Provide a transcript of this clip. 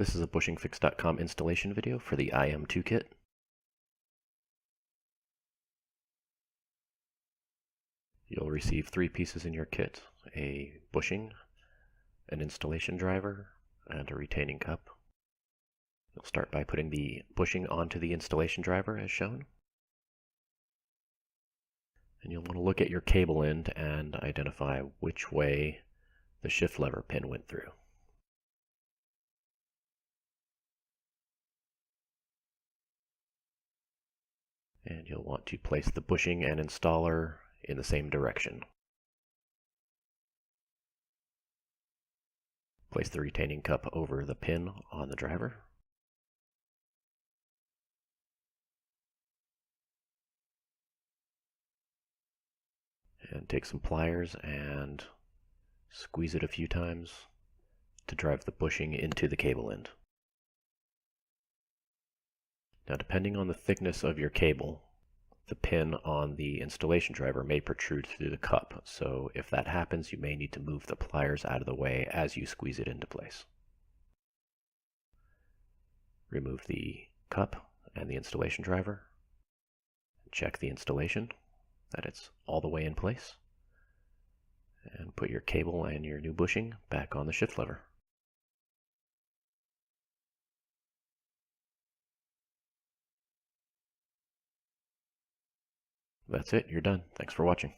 This is a bushingfix.com installation video for the IM2 kit. You'll receive 3 pieces in your kit: a bushing, an installation driver, and a retaining cup. You'll start by putting the bushing onto the installation driver as shown. And you'll want to look at your cable end and identify which way the shift lever pin went through. And you'll want to place the bushing and installer in the same direction. Place the retaining cup over the pin on the driver. And take some pliers and squeeze it a few times to drive the bushing into the cable end. Now, depending on the thickness of your cable, the pin on the installation driver may protrude through the cup, so if that happens, you may need to move the pliers out of the way as you squeeze it into place. Remove the cup and the installation driver. Check the installation, that it's all the way in place, and put your cable and your new bushing back on the shift lever. That's it, you're done. Thanks for watching.